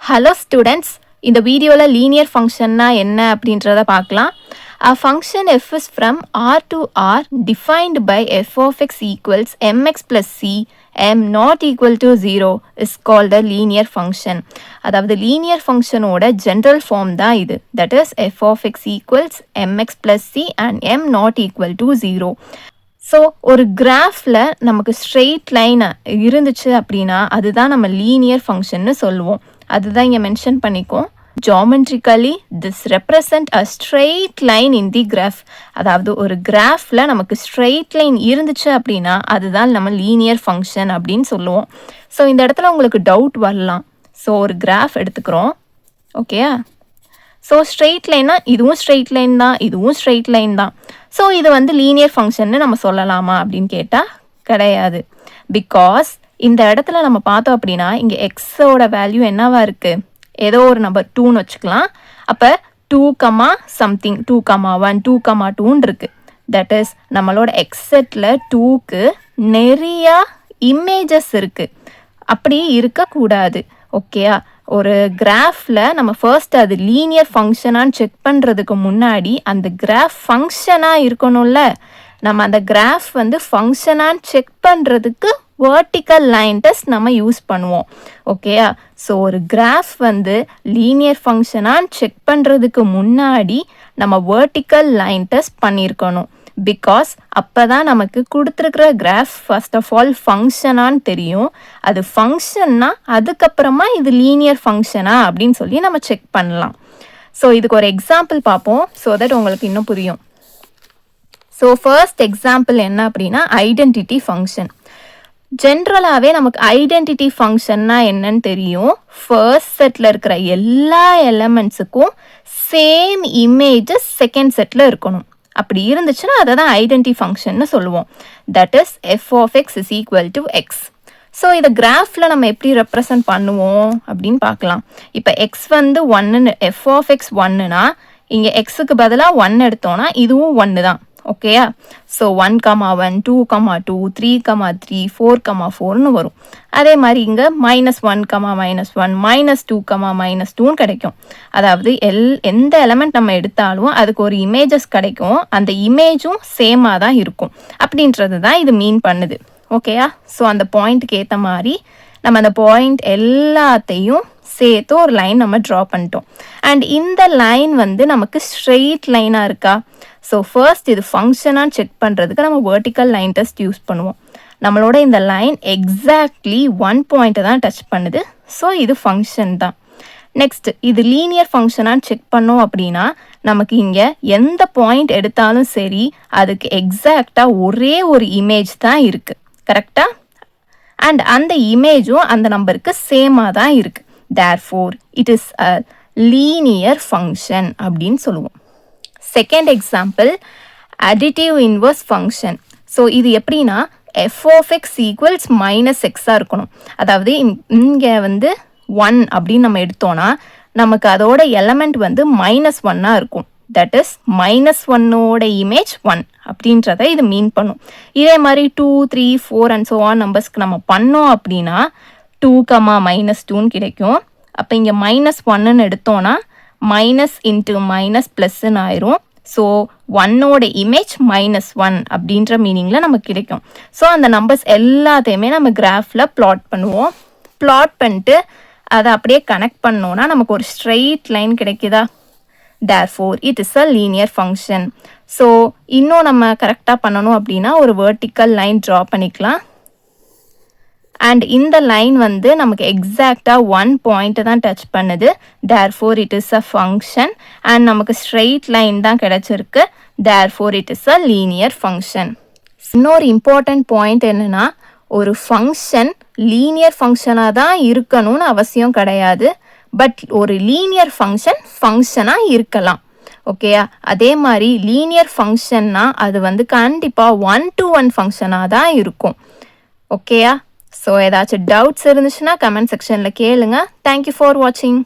Hello students, இந்த வீடியோல linear functionனா என்ன அப்படின்றத பார்க்கலாம். A function f is from R to R defined by f of x equals mx plus c m not equal to 0 is called a linear function. அதாவது linear functionோட general form தான் இது. That is f of x equals mx plus c and m not equal to 0. So ஒரு கிராஃபில் நமக்கு straight line இருந்துச்சு அப்படின்னா அதுதான் நம்ம linear ஃபங்க்ஷன்னு சொல்லுவோம். அதுதான் இங்கே மென்ஷன் பண்ணிக்கோம். Geometrically this represent a straight line in the graph. அதாவது ஒரு கிராஃபில் நமக்கு ஸ்ட்ரெயிட் லைன் இருந்துச்சு அப்படின்னா அதுதான் நம்ம லீனியர் ஃபங்க்ஷன் அப்படின்னு சொல்லுவோம். ஸோ இந்த இடத்துல உங்களுக்கு டவுட் வரலாம். ஸோ ஒரு கிராஃப் எடுத்துக்கிறோம், ஓகேயா? ஸோ ஸ்ட்ரெயிட் லைன்னா இதுவும் ஸ்ட்ரெயிட் லைன் தான், இதுவும் ஸ்ட்ரெயிட் லைன் தான். ஸோ இது வந்து லீனியர் ஃபங்க்ஷன்னு நம்ம சொல்லலாமா அப்படின்னு கேட்டால் கிடையாது. பிகாஸ் இந்த இடத்துல நம்ம பார்த்தோம் அப்படின்னா இங்கே எக்ஸோட வேல்யூ என்னவா இருக்குது? ஏதோ ஒரு நம்பர் 2ன்னு வச்சுக்கலாம். அப்போ 2, சம்திங் 2,1 2,2ன்னு இருக்குது. தட் இஸ் நம்மளோட எக்ஸெட்டில் 2க்கு நிறையா இமேஜஸ் இருக்குது. அப்படி இருக்கக்கூடாது, ஓகேயா? ஒரு கிராஃபில் நம்ம ஃபர்ஸ்ட் அது லீனியர் ஃபங்க்ஷனான்னு செக் பண்ணுறதுக்கு முன்னாடி அந்த கிராஃப் ஃபங்க்ஷனாக இருக்கணும்ல. நம்ம அந்த கிராஃப் வந்து ஃபங்க்ஷனான்னு செக் பண்ணுறதுக்கு வெர்டிக்கல் லைன் டெஸ்ட் நம்ம யூஸ் பண்ணுவோம், ஓகேயா? ஸோ ஒரு கிராஃப் வந்து லீனியர் ஃபங்க்ஷனான்னு செக் பண்ணுறதுக்கு முன்னாடி நம்ம வெர்டிக்கல் லைன் டெஸ்ட் பண்ணியிருக்கணும். பிகாஸ் அப்போ தான் நமக்கு கொடுத்துருக்குற கிராஃப் ஃபர்ஸ்ட் ஆஃப் ஆல் ஃபங்க்ஷனான்னு தெரியும். அது ஃபங்க்ஷன்னா அதுக்கப்புறமா இது லீனியர் ஃபங்க்ஷனா அப்படின்னு சொல்லி நம்ம செக் பண்ணலாம். ஸோ இதுக்கு ஒரு எக்ஸாம்பிள் பார்ப்போம், ஸோ தட் உங்களுக்கு இன்னும் புரியும். ஸோ ஃபர்ஸ்ட் எக்ஸாம்பிள் என்ன அப்படின்னா ஐடென்டிட்டி ஃபங்க்ஷன். ஜென்ரலாகவே நமக்கு ஐடென்டிட்டி ஃபங்க்ஷன்னா என்னன்னு தெரியும். ஃபர்ஸ்ட் செட்டில் இருக்கிற எல்லா எலமெண்ட்ஸுக்கும் சேம் இமேஜஸ் செகண்ட் செட்டில் இருக்கணும். அப்படி இருந்துச்சுன்னா அதை தான் ஐடென்டி ஃபங்க்ஷன்னு சொல்லுவோம். That is F of X is equal to X. So இதை கிராஃபில் நம்ம எப்படி ரெப்ரசன்ட் பண்ணுவோம் அப்படின்னு பார்க்கலாம். இப்போ எக்ஸ் வந்து 1ன்னு, எஃப் ஆஃப் எக்ஸ் 1னா இங்கே எக்ஸுக்கு பதிலாக 1 எடுத்தோன்னா இதுவும் 1 தான், ஓகேயா? ஸோ 1,1 2,2 3,3 4,4ன்னு வரும். அதே மாதிரி இங்கே -1, -1 -2, -2ன்னு கிடைக்கும். அதாவது எந்த எலமெண்ட் நம்ம எடுத்தாலும் அதுக்கு ஒரு இமேஜஸ் கிடைக்கும். அந்த இமேஜும் சேமாக தான் இருக்கும் அப்படின்றது தான் இது மீன் பண்ணுது, ஓகேயா? ஸோ அந்த பாயிண்ட்டுக்கு ஏற்ற மாதிரி நம்ம அந்த பாயிண்ட் எல்லாத்தையும் சேர்த்து ஒரு லைன் நம்ம ட்ரா பண்ணிட்டோம். அண்ட் இந்த லைன் வந்து நமக்கு ஸ்ட்ரெயிட் லைனாக இருக்கா? ஸோ ஃபர்ஸ்ட் இது ஃபங்க்ஷனாக செக் பண்ணுறதுக்கு நம்ம வெர்டிக்கல் லைன் டெஸ்ட் யூஸ் பண்ணுவோம். நம்மளோட இந்த லைன் எக்ஸாக்ட்லி 1 பாயிண்ட்டை தான் டச் பண்ணுது. ஸோ இது ஃபங்க்ஷன் தான். நெக்ஸ்ட் இது லீனியர் ஃபங்க்ஷனாக செக் பண்ணோம் அப்படின்னா நமக்கு இங்கே எந்த பாயிண்ட் எடுத்தாலும் சரி அதுக்கு எக்ஸாக்டாக ஒரே ஒரு இமேஜ் தான் இருக்குது, கரெக்டாக? அண்ட் அந்த இமேஜும் அந்த நம்பருக்கு சேமாக தான் இருக்குது. therefore it is a linear function அப்படின்னு சொல்லுவோம். Second example additive inverse function. So இது எப்படின்னா f of x equals -x இருக்கணும். அதாவது இங்கே வந்து 1 அப்படின்னு நம்ம எடுத்தோன்னா நமக்கு அதோட எலமெண்ட் வந்து -1 இருக்கும். தட் இஸ் -1ஓட இமேஜ் 1 அப்படின்றத இது மீன் பண்ணும். இதே மாதிரி 2 3 4 அண்ட் ஸோ ஆன் நம்பர்ஸ்க்கு நம்ம பண்ணோம் அப்படின்னா 2, -2ன்னு கிடைக்கும். அப்போ இங்கே -1ன்னு எடுத்தோன்னா மைனஸ் இன்ட்டு மைனஸ் ப்ளஸ்ன்னு ஆயிரும். ஸோ 1ஓட இமேஜ் -1 அப்படின்ற மீனிங்கில் நமக்கு கிடைக்கும். ஸோ அந்த நம்பர்ஸ் எல்லாத்தையுமே நம்ம கிராஃபில் ப்ளாட் பண்ணுவோம். ப்ளாட் பண்ணிட்டு அதை அப்படியே கனெக்ட் பண்ணோன்னா நமக்கு ஒரு ஸ்ட்ரெயிட் லைன் கிடைக்குதா? therefore it is a linear function. So இன்னும் நம்ம கரெக்டாக பண்ணணும் அப்படின்னா ஒரு வெர்டிக்கல் லைன் ட்ரா பண்ணிக்கலாம். அண்ட் இந்த லைன் வந்து நமக்கு எக்ஸாக்டாக 1 பாயிண்ட்டை தான் டச் பண்ணுது. therefore it is a function. And நமக்கு ஸ்ட்ரெயிட் லைன் தான் கிடச்சிருக்கு. therefore it is a linear function. இன்னொரு இம்பார்ட்டண்ட் பாயிண்ட் என்னென்னா ஒரு ஃபங்க்ஷன் லீனியர் ஃபங்க்ஷனாக தான் இருக்கணும்னு அவசியம் கிடையாது. பட் ஒரு லீனியர் ஃபங்க்ஷனாக இருக்கலாம், ஓகேயா? அதே மாதிரி லீனியர் ஃபங்க்ஷன்னா அது வந்து கண்டிப்பாக 1-to-1 ஃபங்க்ஷனாக தான் இருக்கும், ஓகேயா? ஸோ ஏதாச்சும் டவுட்ஸ் இருந்துச்சுன்னா கமெண்ட் செக்ஷனில் கேளுங்க. தேங்க்யூ ஃபார் வாட்சிங்.